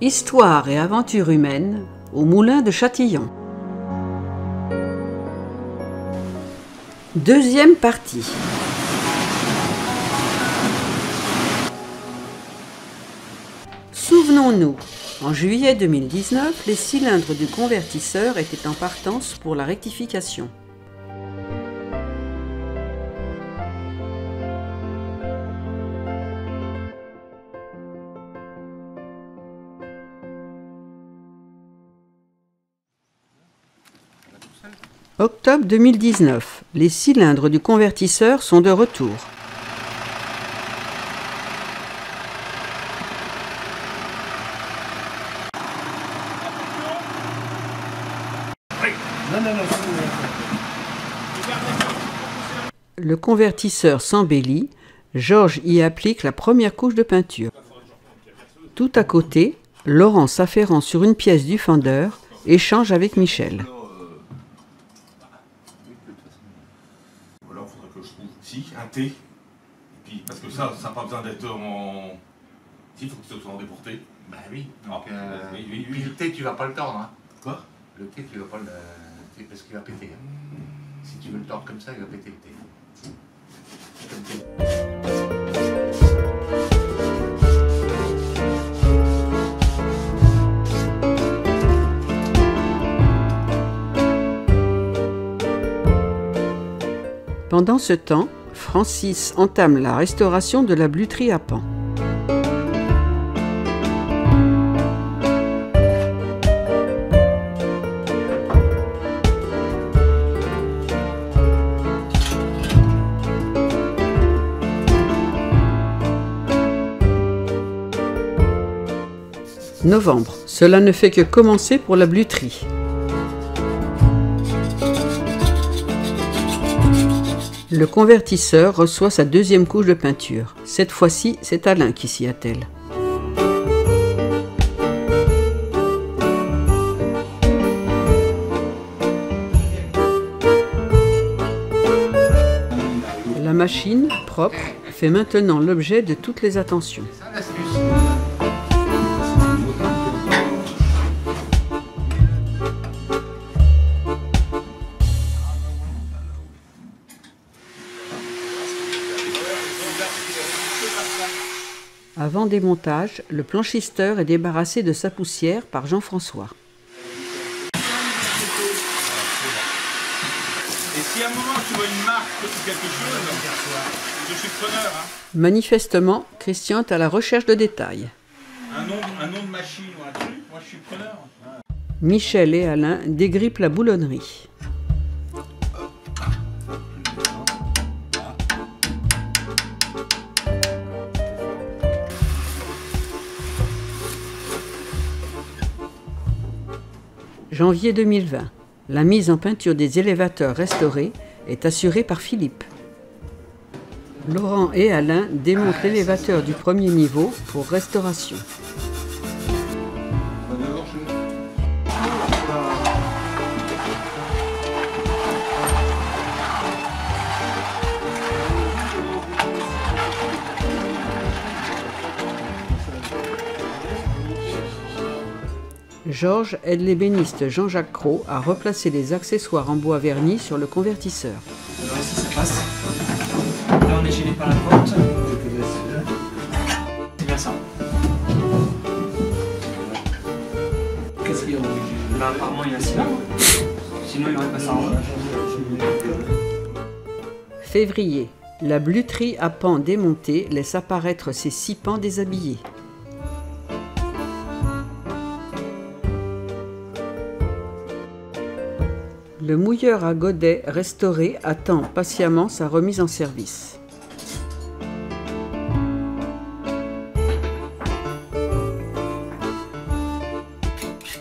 Histoire et aventure humaine au moulin de Châtillon. Deuxième partie. Souvenons-nous, en juillet 2019, les cylindres du convertisseur étaient en partance pour la rectification. Octobre 2019, les cylindres du convertisseur sont de retour. Le convertisseur s'embellit, Georges y applique la première couche de peinture. Tout à côté, Laurent s'affairant sur une pièce du fendeur échange avec Michel. Un T, et puis, parce que ça n'a pas besoin d'être en... Si, il faut que ce soit en déporté. Bah oui, donc oui. Puis le T tu vas pas le tordre, hein. Quoi? Le T tu vas pas le... parce qu'il va péter. Hein. Si tu veux le tordre comme ça, il va péter le T. Pendant ce temps, Francis entame la restauration de la bluterie à pan. Novembre, cela ne fait que commencer pour la bluterie. Le convertisseur reçoit sa deuxième couche de peinture. Cette fois-ci, c'est Alain qui s'y attelle. La machine, propre, fait maintenant l'objet de toutes les attentions. Avant démontage, le blanchisteur est débarrassé de sa poussière par Jean-François. Et si à un moment tu vois une marque ou quelque chose, je suis preneur. Hein. Manifestement, Christian est à la recherche de détails. Un nom de machine ou un truc, moi je suis preneur. Michel et Alain dégrippent la boulonnerie. Janvier 2020. La mise en peinture des élévateurs restaurés est assurée par Philippe. Laurent et Alain démontent l'élévateur du premier niveau pour restauration. Georges aide l'ébéniste Jean-Jacques Cros à replacer les accessoires en bois verni sur le convertisseur. Alors ici ça passe. Là on est gêné par la porte. C'est bien ça. Qu'est-ce qu'il y a? Là apparemment il y a un cylindre. Sinon il aurait pas ça en haut. Février. La bluterie à pan démontée laisse apparaître ses 6 pans déshabillés. Le mouilleur à godet restauré attend patiemment sa remise en service.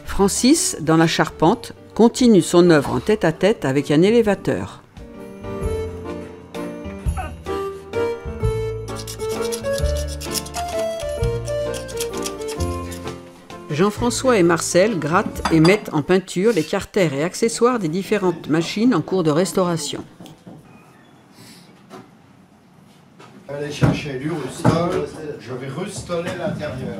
Francis, dans la charpente, continue son œuvre en tête-à-tête avec un élévateur. Jean-François et Marcel grattent et mettent en peinture les carters et accessoires des différentes machines en cours de restauration. Aller chercher du rustol, je vais rustoler l'intérieur.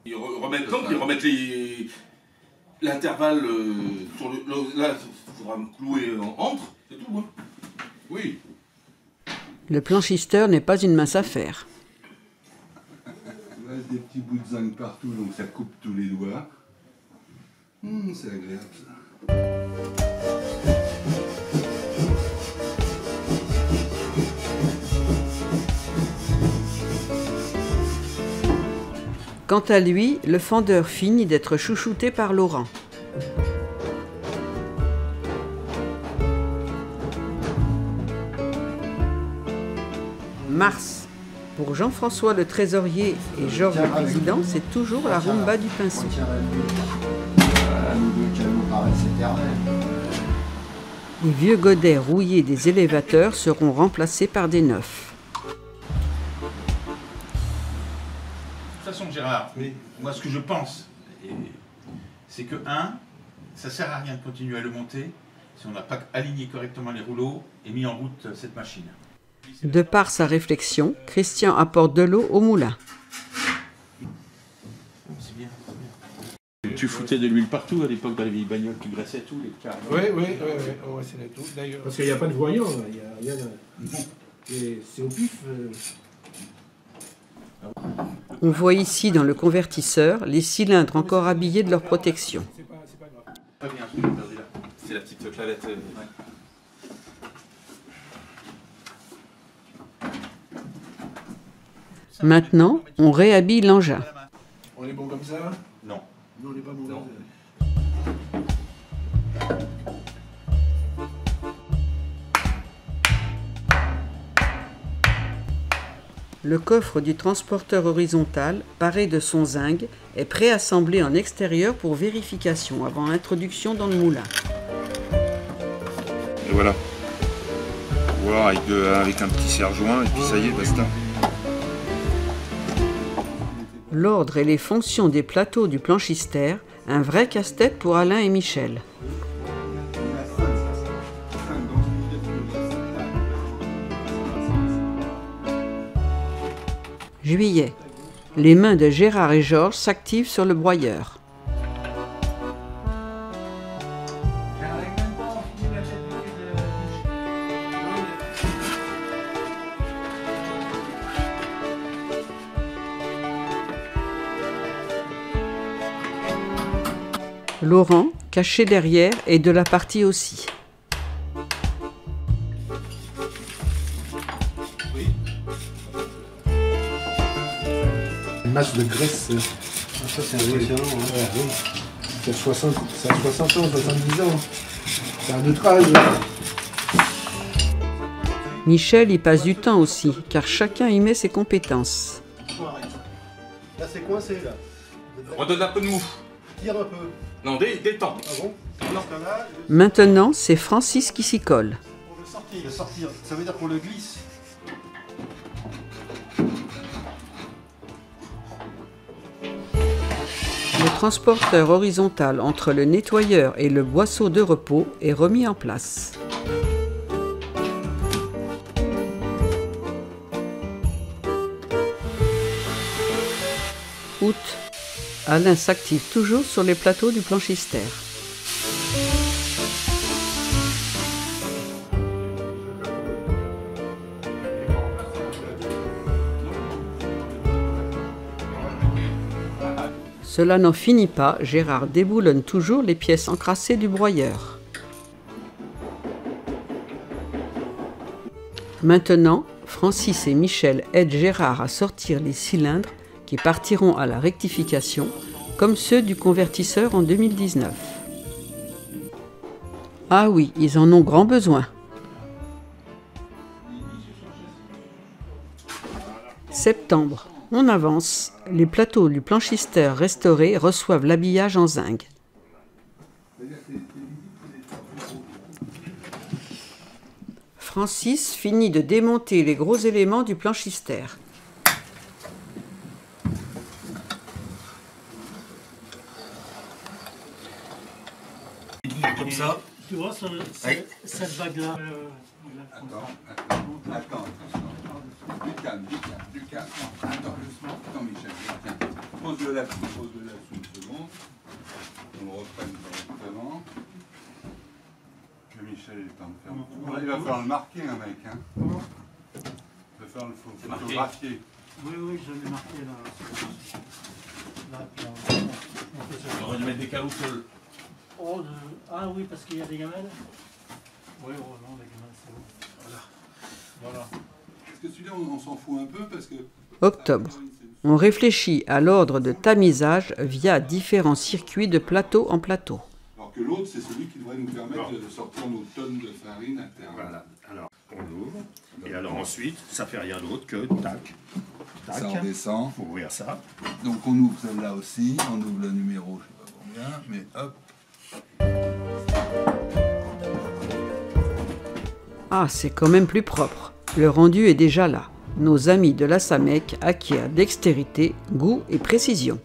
Ils remettent donc, ils remettent l'intervalle sur le. Là, il faudra me clouer entre, c'est tout. Hein. Oui. Le planchisteur n'est pas une mince affaire. Il reste des petits bouts de zinc partout, donc ça coupe tous les doigts. C'est agréable ça. Quant à lui, le fendeur finit d'être chouchouté par Laurent. Mars. Pour Jean-François le trésorier et Georges le président, c'est toujours la rumba du pinceau. Les vieux godets rouillés des élévateurs seront remplacés par des neufs. De toute façon, Gérard, moi ce que je pense, c'est que ça sert à rien de continuer à le monter si on n'a pas aligné correctement les rouleaux et mis en route cette machine. De par sa réflexion, Christian apporte de l'eau au moulin. C'est bien. Tu foutais de l'huile partout à l'époque dans les vieilles bagnoles qui graissaient tout, les cartes. Oui, c'est tout. D'ailleurs. Parce qu'il n'y a pas de voyant, il n'y a rien. C'est au pif. On voit ici dans le convertisseur les cylindres encore habillés de leur protection. Pas bien ce que j'ai perdu là. C'est la petite clavette. Maintenant, on réhabille l'engin. On est bon comme ça? Non. Non, on n'est pas bon. Non. Le coffre du transporteur horizontal, paré de son zinc, est préassemblé en extérieur pour vérification avant introduction dans le moulin. Et voilà. Voir avec un petit serre-joint et puis ça y est, basta. L'ordre et les fonctions des plateaux du planchistère, un vrai casse-tête pour Alain et Michel. Juillet. Les mains de Gérard et Georges s'activent sur le broyeur. Laurent, caché derrière, est de la partie aussi. Une masse de graisse. Ça, c'est impressionnant. Hein. Ça a 60 ans, 70 ans. C'est un autre âge. Michel y passe du temps aussi, car chacun y met ses compétences. Là, c'est coincé, là. Redonne un peu de mou. Tire un peu. Non, détends. Ah bon? Non. Maintenant, c'est Francis qui s'y colle. Pour le sortir. Ça veut dire qu'on le glisse. Le transporteur horizontal entre le nettoyeur et le boisseau de repos est remis en place. Août. Alain s'active toujours sur les plateaux du planchistère. Cela n'en finit pas, Gérard déboulonne toujours les pièces encrassées du broyeur. Maintenant, Francis et Michel aident Gérard à sortir les cylindres qui partiront à la rectification, comme ceux du convertisseur en 2019. Ah oui, ils en ont grand besoin. Septembre. On avance. Les plateaux du planchisteur restauré reçoivent l'habillage en zinc. Francis finit de démonter les gros éléments du planchisteur. comme ça. Tu vois, cette vague-là. Attends. Du calme. Attends, Michel, tiens. Pose-le là-dessus une seconde. On le reprenne correctement. Que Michel ait le temps de faire. Il va falloir le marquer, un mec. Hein. Il va falloir le photographier. Oui, je l'ai marqué là. On aurait dû mettre des calots seuls. Ah oui, parce qu'il y a des gamelles. Oui, non, les gamelles, c'est bon. Voilà. Parce que celui-là, on s'en fout un peu parce que... Octobre. On réfléchit à l'ordre de tamisage via différents circuits de plateau en plateau. Alors que l'autre, c'est celui qui devrait nous permettre de sortir nos tonnes de farine à terre. Voilà. Alors, on l'ouvre. Et alors ensuite, ça fait rien d'autre que tac. Ça redescend. Faut ouvrir ça. Donc on ouvre celle-là aussi. On ouvre le numéro, je sais pas combien, mais hop. Ah, c'est quand même plus propre. Le rendu est déjà là. Nos amis de la Samec acquièrent dextérité, goût et précision.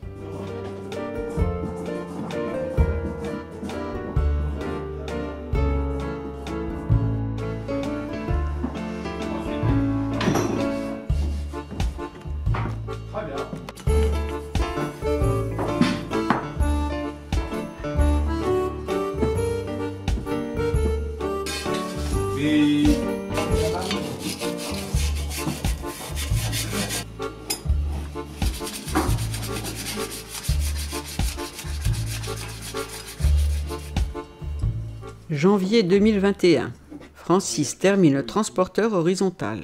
Janvier 2021. Francis termine le transporteur horizontal.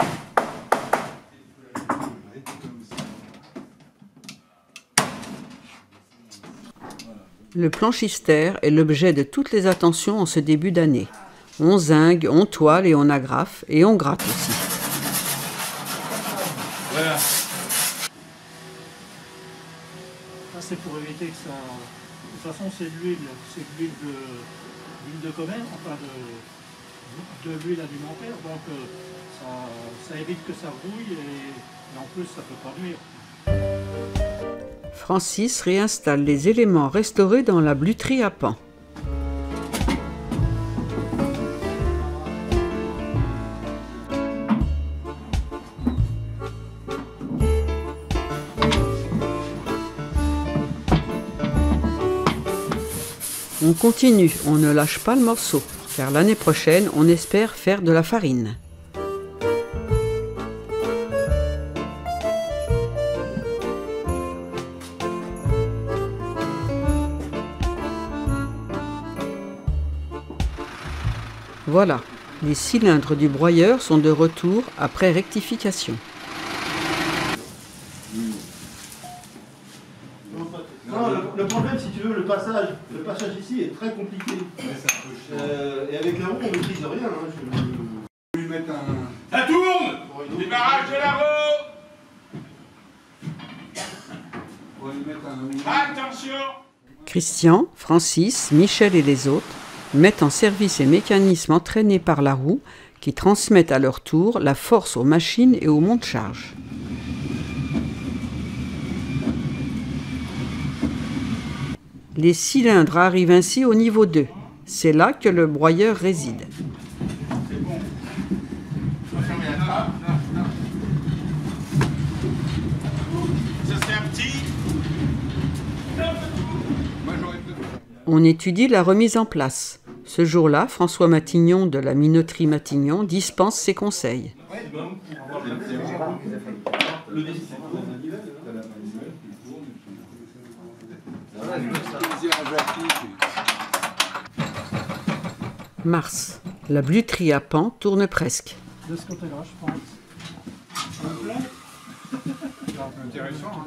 Le planchistère est l'objet de toutes les attentions en ce début d'année. On zingue, on toile et on agrafe, et on gratte aussi. Voilà. Ça, c'est pour éviter que ça... De toute façon, c'est de l'huile. C'est de l'huile de commerce, enfin de l'huile alimentaire. Donc, ça évite que ça brouille et en plus, ça peut pas nuire. Francis réinstalle les éléments restaurés dans la bluterie à pan. On continue, on ne lâche pas le morceau, car l'année prochaine, on espère faire de la farine. Voilà, les cylindres du broyeur sont de retour après rectification. Non, le problème, si tu veux, le passage ici est très compliqué. Et avec la roue, on ne maîtrise rien. Hein. Je vais lui mettre un... Ça tourne. Démarrage de la roue. On va lui mettre un... Attention. Christian, Francis, Michel et les autres mettent en service les mécanismes entraînés par la roue qui transmettent à leur tour la force aux machines et aux monte-charges. Les cylindres arrivent ainsi au niveau 2. C'est là que le broyeur réside. On étudie la remise en place. Ce jour-là, François Matignon de la minoterie Matignon dispense ses conseils. Mars. La bluterie à pan tourne presque. De ce côté-là, je pense. Intéressant.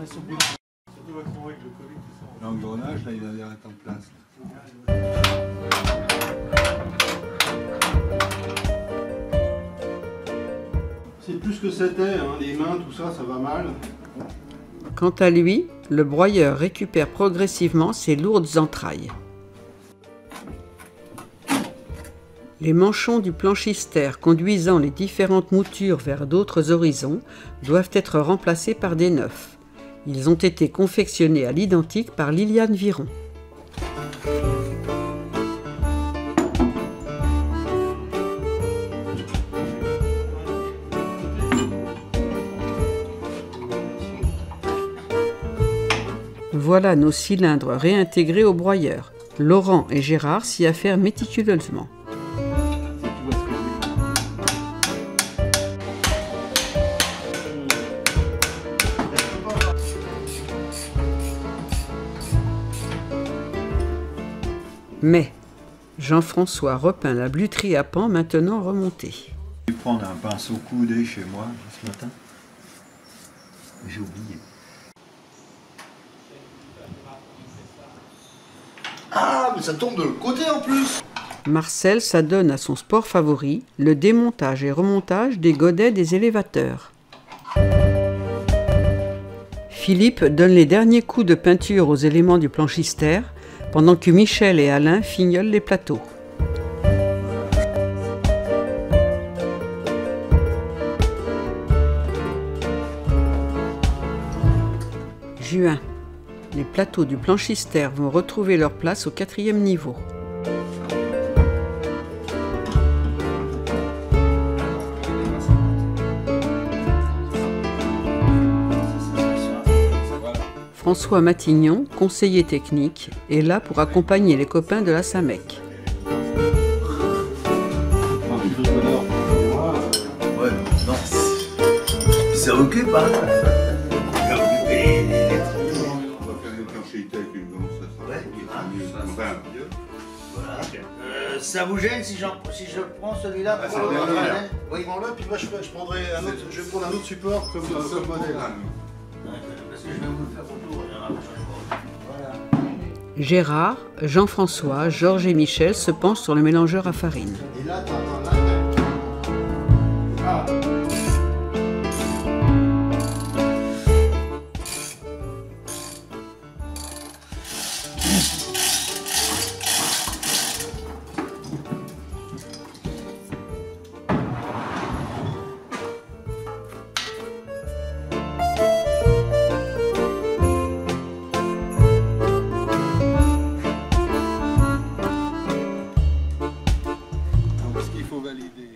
L'engrenage, là, il a l'air d'être en place. C'est plus que c'était, hein. Les mains, tout ça, ça va mal. Quant à lui, le broyeur récupère progressivement ses lourdes entrailles. Les manchons du planchistère conduisant les différentes moutures vers d'autres horizons doivent être remplacés par des neufs. Ils ont été confectionnés à l'identique par Liliane Viron. voilà nos cylindres réintégrés au broyeur. Laurent et Gérard s'y affairent méticuleusement. Mais Jean-François repeint la bluterie à pan maintenant remontée. Je vais prendre un pinceau coudé chez moi ce matin. J'ai oublié. Ah, mais ça tombe de l'autre côté en plus. Marcel s'adonne à son sport favori, le démontage et remontage des godets des élévateurs. Philippe donne les derniers coups de peinture aux éléments du planchistère, pendant que Michel et Alain fignolent les plateaux. Juin. Les plateaux du planchistère vont retrouver leur place au 4e niveau. François Matignon, conseiller technique, est là pour accompagner les copains de la SAMEC. Ouais, non. Ça occupe, hein. Ça vous gêne si je prends celui-là pour oui. Prends-le, puis moi je prendrai un autre, je vais prendre un autre support comme modèle. Parce que je vais vous le faire autour. Voilà. Gérard, Jean-François, Georges et Michel se penchent sur le mélangeur à farine. Et là,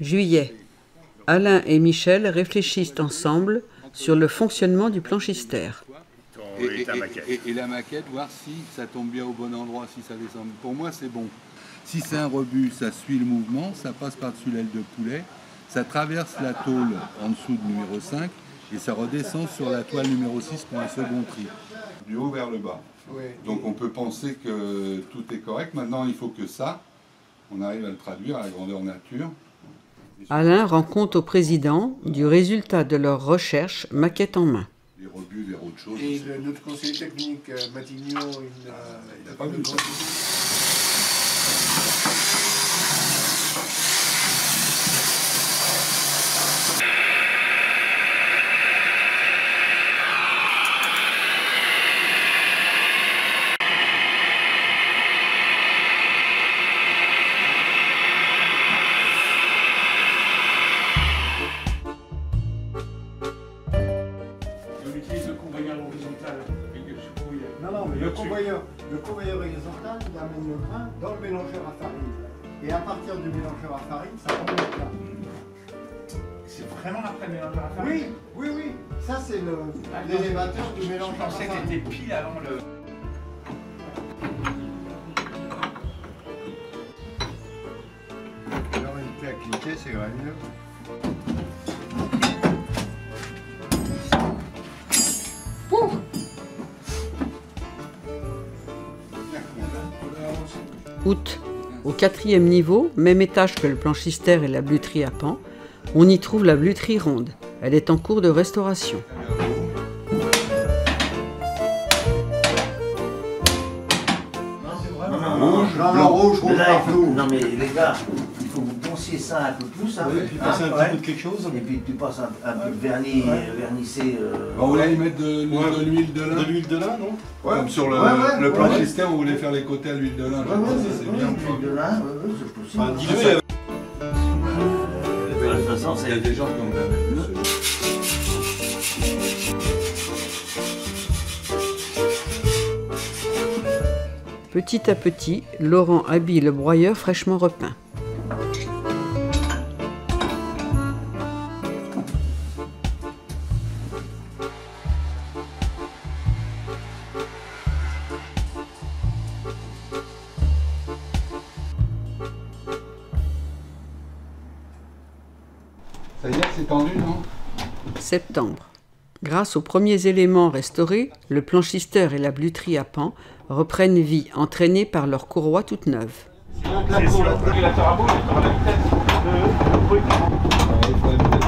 Juillet. Alain et Michel réfléchissent ensemble sur le fonctionnement du planchistère. Et la maquette, voir si ça tombe bien au bon endroit, si ça descend. Pour moi, c'est bon. Si c'est un rebut, ça suit le mouvement, ça passe par-dessus l'aile de poulet, ça traverse la tôle en dessous de numéro 5 et ça redescend sur la toile numéro 6 pour un second tri. Du haut vers le bas. Donc on peut penser que tout est correct. Maintenant, il faut que ça, on arrive à le traduire à la grandeur nature. Alain rend compte au président du résultat de leurs recherches maquette en main. Les rebuts vers autre chose. Et notre conseiller technique, Matignon, il n'a pas vu ça. Le convoyeur horizontal, il amène le grain dans le mélangeur à farine. Et à partir du mélangeur à farine, ça remonte là. C'est vraiment après le mélangeur à farine? Oui. Ça, c'est l'élévateur du mélangeur à farine. Je pensais que c'était pile avant le... Alors, une clé à cliquer, c'est quand même mieux. Août. Au 4e niveau, même étage que le planchistère et la bluterie à pan, on y trouve la bluterie ronde. Elle est en cours de restauration. Rouge, non mais les gars, il faut que vous pensiez ça un peu plus. Hein, et puis passer un petit peu de quelque chose. Et puis tu passes un peu de vernis, vernissé. On voulait y mettre de l'huile de lin. De l'huile de lin, non? Comme sur le planchistère, on voulait faire les côtés à l'huile de lin. C'est bien. L'huile de lin, c'est possible. De toute façon, il y a des gens qui ont Petit à petit, Laurent habille le broyeur fraîchement repeint. Ça y est, c'est tendu, non? Septembre. Grâce aux premiers éléments restaurés, le blanchisteur et la bluterie à pan reprennent vie, entraînés par leurs courroies toutes neuves. C'est sur le régulateur à bouche, tu auras la vitesse de bruit. Il faudrait peut-être...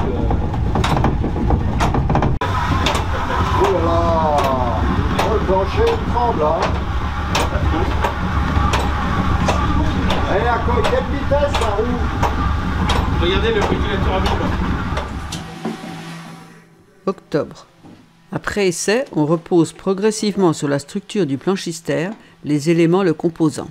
Oh là là! Oh, le plancher il tremble là! Et à quelle vitesse ça roule? Regardez le régulateur à bouche. Octobre. Après essai, on repose progressivement sur la structure du blanchisteur les éléments le composant.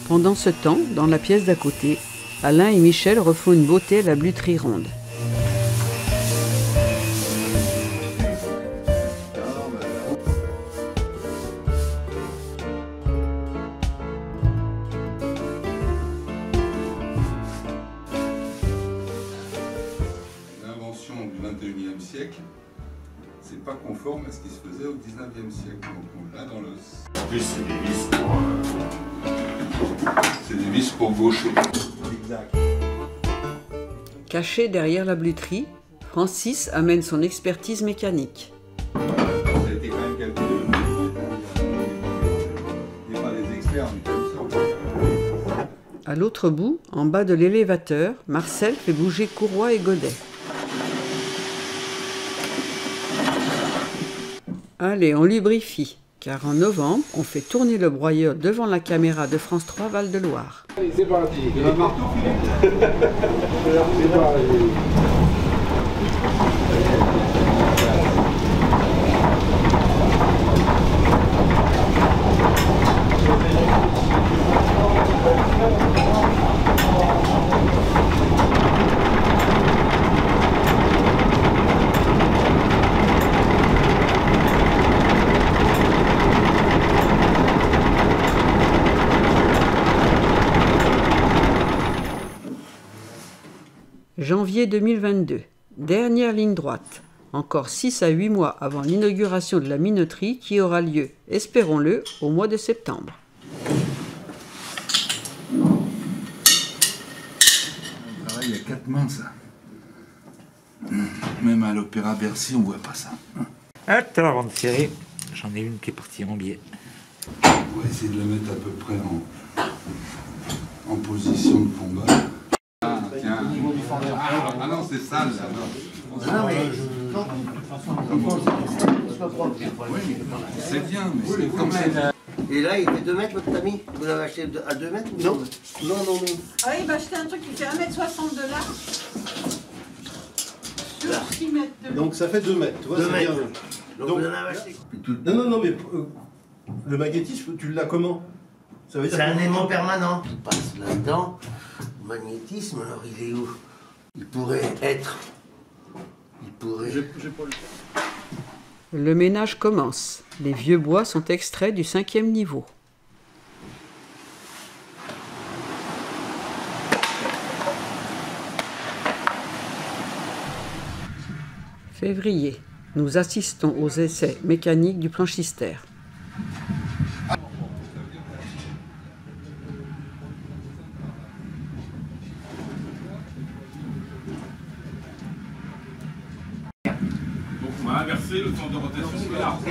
Pendant ce temps, dans la pièce d'à côté, Alain et Michel refont une beauté à la bluterie ronde. L'invention du 21e siècle, c'est pas conforme à ce qui se faisait au 19e siècle. Donc on l'a dans l'os. En plus, c'est des vis pour... C'est des vis pour gaucher. Exact. Caché derrière la bluterie, Francis amène son expertise mécanique. Ça a été quand même calculé. Il n'y a pas des experts, mais comme ça. À l'autre bout, en bas de l'élévateur, Marcel fait bouger courroie et godet. Allez, on lubrifie, car en novembre, on fait tourner le broyeur devant la caméra de France 3 Val-de-Loire. Allez, c'est parti. Il y a un marteau, Philippe. C'est parti. Janvier 2022, dernière ligne droite. Encore 6 à 8 mois avant l'inauguration de la minoterie qui aura lieu, espérons-le, au mois de septembre. Il y a 4 mains, ça. Même à l'Opéra Bercy, on voit pas ça. Attends, avant de serrer, j'en ai une qui est partie en biais. On va essayer de la mettre à peu près en position de combat. Ah, tiens. Ah non, c'est sale, là. Non, mais c'est bien, mais c'est comme ça. Et là, il fait 2 mètres, votre ami? Vous l'avez acheté à 2 mètres? Non. Non. Ah oui, il m'a acheté un truc qui fait 1,60 m de large. Sur 6 mètres de long. Donc ça fait 2 mètres, tu vois, 2 c'est mètres. bien. Donc Donc, vous en avez acheté. non, mais le magnétisme, tu l'as comment? Ça veut dire C'est un que- aimant permanent. Il passe là-dedans. Le magnétisme, alors il est où? Il pourrait être. Il pourrait. Le ménage commence. Les vieux bois sont extraits du 5e niveau. Février. Nous assistons aux essais mécaniques du blanchisteur. Donc on va inverser le temps de rotation de l'arbre.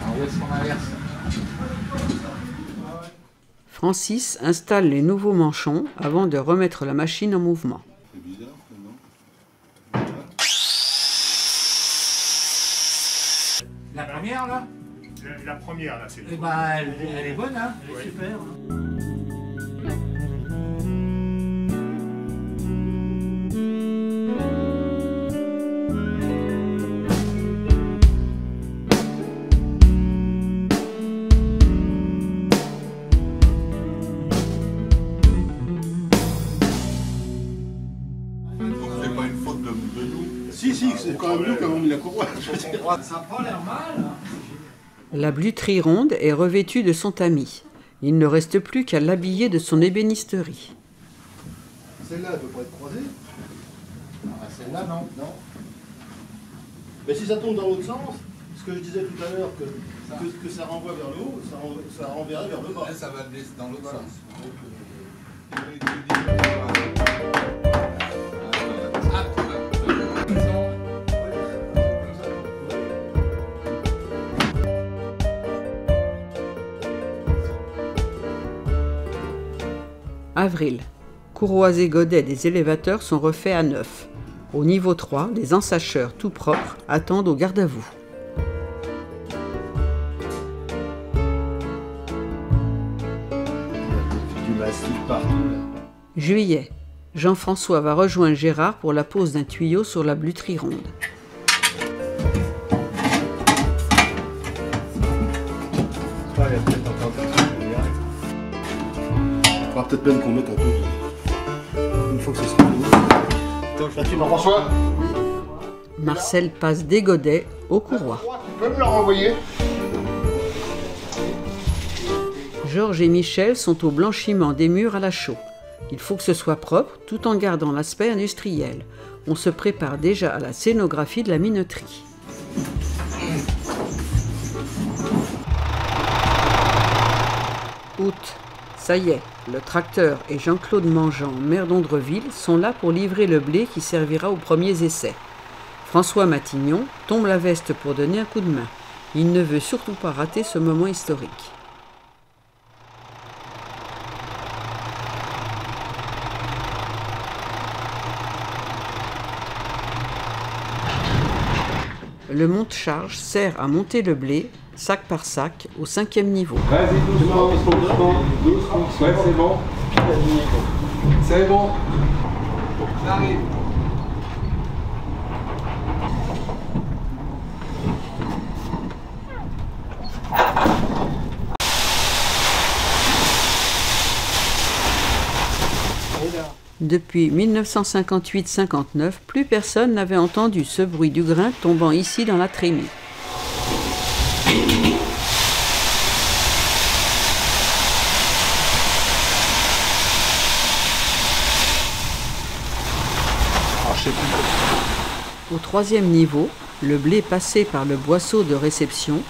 Alors où est-ce qu'on inverse? Francis installe les nouveaux manchons avant de remettre la machine en mouvement. C'est bizarre, non? La première, là? La première, là, c'est Eh ben, elle est bonne, hein? Elle est super. Hein. c'est quand même nous qui avons mis la courroie. Ça n'a pas l'air mal. La bluterie ronde est revêtue de son tamis. Il ne reste plus qu'à l'habiller de son ébénisterie. Celle-là, elle ne peut pas être croisée. Celle-là, non. Non. Mais si ça tombe dans l'autre sens, ce que je disais tout à l'heure, que ça renvoie vers le haut, ça renverrait vers le bas. Ça va dans l'autre sens. Avril. Courroies et godets des élévateurs sont refaits à neuf. Au niveau 3, les ensacheurs tout propres attendent au garde à vous. Du mastic partout là. Juillet. Jean-François va rejoindre Gérard pour la pose d'un tuyau sur la bluterie ronde. Il faudra peut-être même qu'on mette un peu. Une fois que ça sera fini. Là, tu m'en reçois. Marcel passe des godets aux courroies. Tu peux me le renvoyer? Georges et Michel sont au blanchiment des murs à la chaux. Il faut que ce soit propre tout en gardant l'aspect industriel. On se prépare déjà à la scénographie de la minoterie. Août. Ça y est, le tracteur et Jean-Claude Mangeant, maire d'Ondreville, sont là pour livrer le blé qui servira aux premiers essais. François Matignon tombe la veste pour donner un coup de main. Il ne veut surtout pas rater ce moment historique. Le monte-charge sert à monter le blé, sac par sac, au 5e niveau. Vas-y, doucement, doucement. Ouais, c'est bon. C'est bon. Ça arrive. Depuis 1958-59, plus personne n'avait entendu ce bruit du grain tombant ici dans la trémie. Au 3e niveau, le blé passé par le boisseau de réception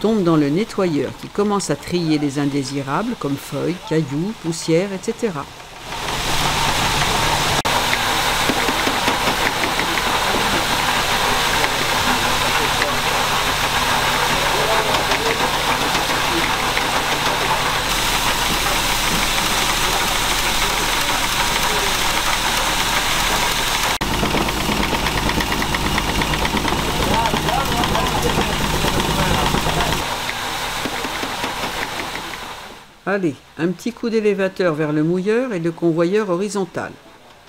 tombe dans le nettoyeur qui commence à trier les indésirables comme feuilles, cailloux, poussières, etc. Allez, un petit coup d'élévateur vers le mouilleur et le convoyeur horizontal.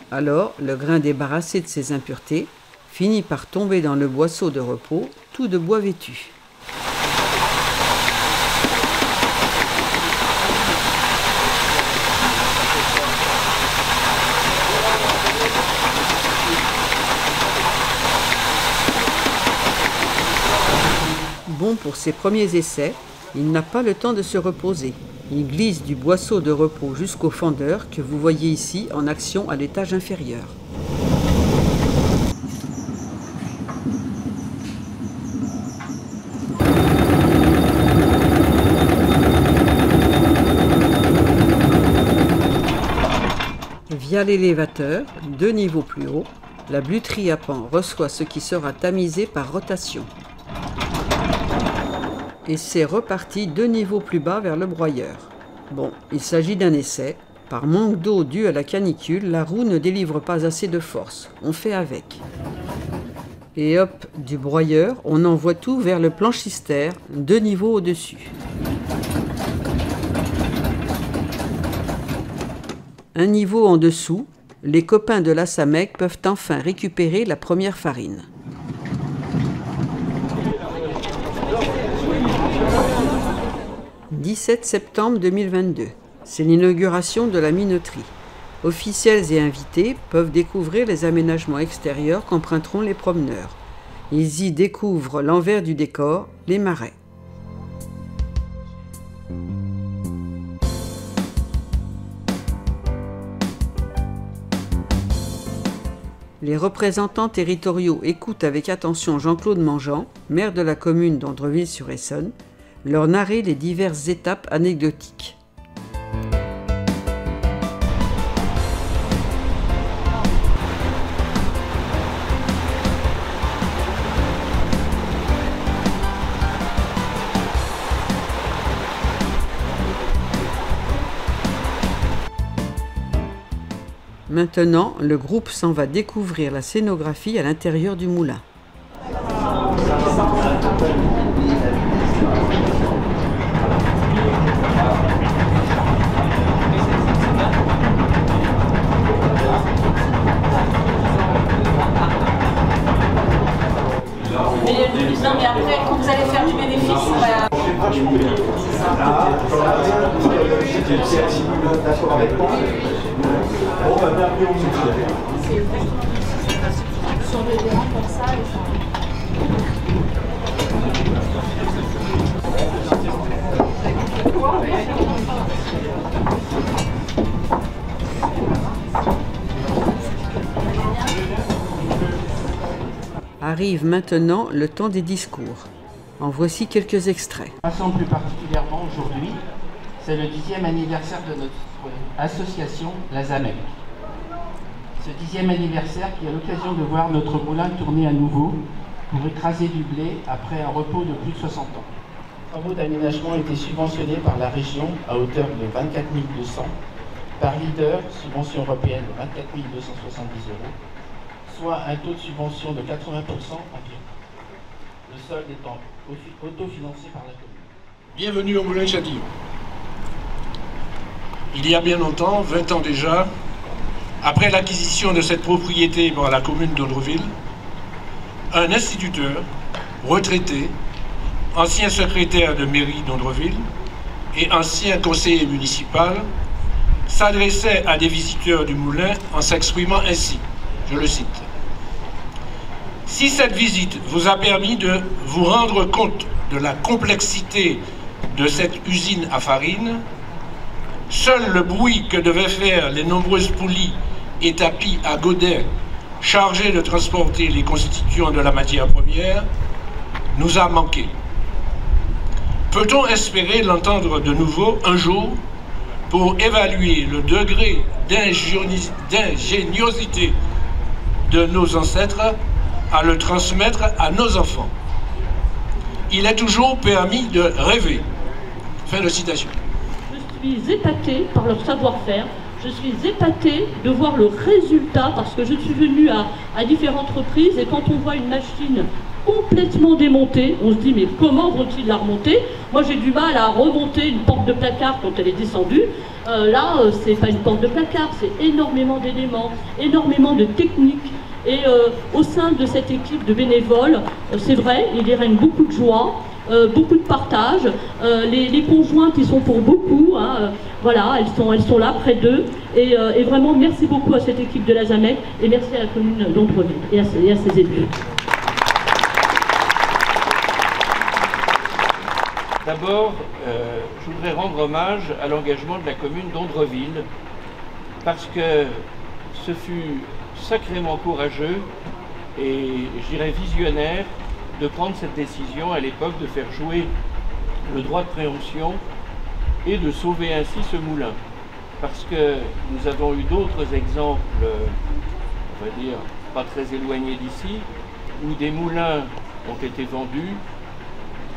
Alors, le grain débarrassé de ses impuretés finit par tomber dans le boisseau de repos, tout de bois vêtu. Bon pour ses premiers essais, il n'a pas le temps de se reposer. Il glisse du boisseau de repos jusqu'au fendeur que vous voyez ici en action à l'étage inférieur. Via l'élévateur, 2 niveaux plus haut, la bluterie à pan reçoit ce qui sera tamisé par rotation. Et c'est reparti 2 niveaux plus bas vers le broyeur. Bon, il s'agit d'un essai. Par manque d'eau due à la canicule, la roue ne délivre pas assez de force. On fait avec. Et hop, du broyeur, on envoie tout vers le planchistère, 2 niveaux au-dessus. Un niveau en dessous, les copains de la Samec peuvent enfin récupérer la première farine. « 17 septembre 2022, c'est l'inauguration de la minoterie. Officiels et invités peuvent découvrir les aménagements extérieurs qu'emprunteront les promeneurs. Ils y découvrent l'envers du décor, les marais. Les représentants territoriaux écoutent avec attention Jean-Claude Mangeant, maire de la commune d'Andreville-sur-Essonne, leur narrer les diverses étapes anecdotiques. Maintenant, le groupe s'en va découvrir la scénographie à l'intérieur du moulin. Non mais après, quand vous allez faire du bénéfice, sur le terrain comme ça. Arrive maintenant le temps des discours. En voici quelques extraits. Passons plus particulièrement aujourd'hui, c'est le 10e anniversaire de notre association, la ZAMEC. Ce 10e anniversaire qui a l'occasion de voir notre moulin tourner à nouveau pour écraser du blé après un repos de plus de 60 ans. Les travaux d'aménagement ont été subventionnés par la région à hauteur de 24 200, par leader, subvention européenne de 24 270 €, soit un taux de subvention de 80% environ. Le solde étant autofinancé par la commune. Bienvenue au Moulin Châtillon. Il y a bien longtemps, 20 ans déjà, après l'acquisition de cette propriété par la commune d'Andreville, un instituteur, retraité, ancien secrétaire de mairie d'Andreville et ancien conseiller municipal, s'adressait à des visiteurs du moulin en s'exprimant ainsi, je le cite. Si cette visite vous a permis de vous rendre compte de la complexité de cette usine à farine, seul le bruit que devaient faire les nombreuses poulies et tapis à godets chargés de transporter les constituants de la matière première nous a manqué. Peut-on espérer l'entendre de nouveau un jour pour évaluer le degré d'ingéniosité de nos ancêtres à le transmettre à nos enfants? Il est toujours permis de rêver. Fin de citation. Je suis épatée par leur savoir-faire. Je suis épatée de voir le résultat parce que je suis venue à différentes reprises et quand on voit une machine complètement démontée, on se dit mais comment vont-ils la remonter? Moi j'ai du mal à remonter une porte de placard quand elle est descendue. Là c'est pas une porte de placard, c'est énormément d'éléments, énormément de techniques. Et au sein de cette équipe de bénévoles, c'est vrai, il y règne beaucoup de joie, beaucoup de partage. Les conjointes, ils sont pour beaucoup. Hein, voilà, elles sont là, près d'eux. Et vraiment, merci beaucoup à cette équipe de la ZAMEC et merci à la commune d'Andreville et à ses élus. D'abord, je voudrais rendre hommage à l'engagement de la commune d'Andreville parce que ce fut sacrément courageux et je dirais visionnaire de prendre cette décision à l'époque de faire jouer le droit de préemption et de sauver ainsi ce moulin. Parce que nous avons eu d'autres exemples, on va dire, pas très éloignés d'ici, où des moulins ont été vendus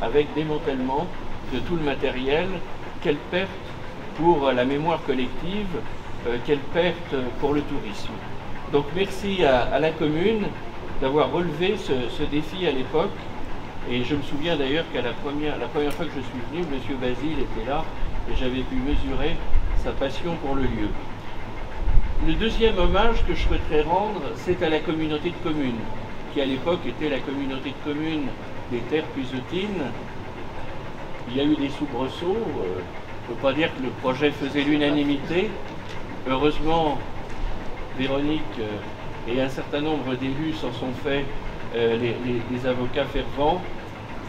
avec démantèlement de tout le matériel. Quelle perte pour la mémoire collective, quelle perte pour le tourisme. Donc merci à la commune d'avoir relevé ce défi à l'époque. Et je me souviens d'ailleurs qu'à la première fois que je suis venu, M. Basile était là et j'avais pu mesurer sa passion pour le lieu. Le deuxième hommage que je souhaiterais rendre, c'est à la communauté de communes, qui à l'époque était la communauté de communes des terres puisotines. Il y a eu des soubresauts, je ne peux pas dire que le projet faisait l'unanimité. Heureusement, Véronique et un certain nombre d'élus s'en sont fait les avocats fervents.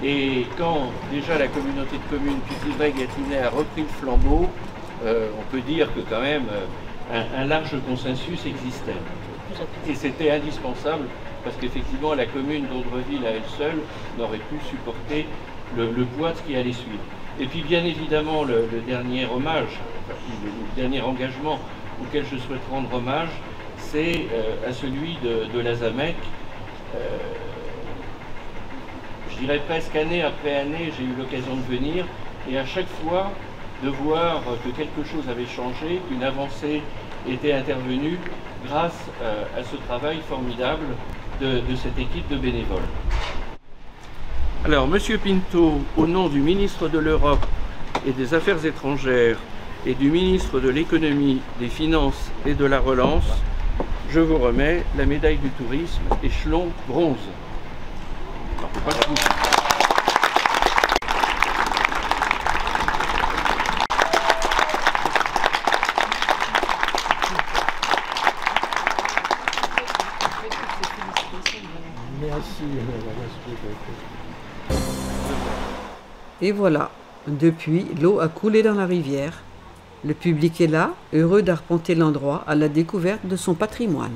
Et quand déjà la communauté de communes Pithiviers-Gâtinais a repris le flambeau, on peut dire que quand même un large consensus existait. Et c'était indispensable parce qu'effectivement la commune d'Audreville à elle seule n'aurait pu supporter le poids de ce qui allait suivre. Et puis bien évidemment le dernier hommage, le dernier engagement auquel je souhaite rendre hommage, c'est à celui de la ZAMEC. Je dirais presque année après année, j'ai eu l'occasion de venir, et à chaque fois de voir que quelque chose avait changé, qu'une avancée était intervenue grâce à ce travail formidable de cette équipe de bénévoles. Alors, Monsieur Pinto, au nom du ministre de l'Europe et des Affaires étrangères et du ministre de l'Économie, des Finances et de la Relance, je vous remets la médaille du tourisme échelon bronze. Et voilà, depuis, l'eau a coulé dans la rivière. Le public est là, heureux d'arpenter l'endroit à la découverte de son patrimoine.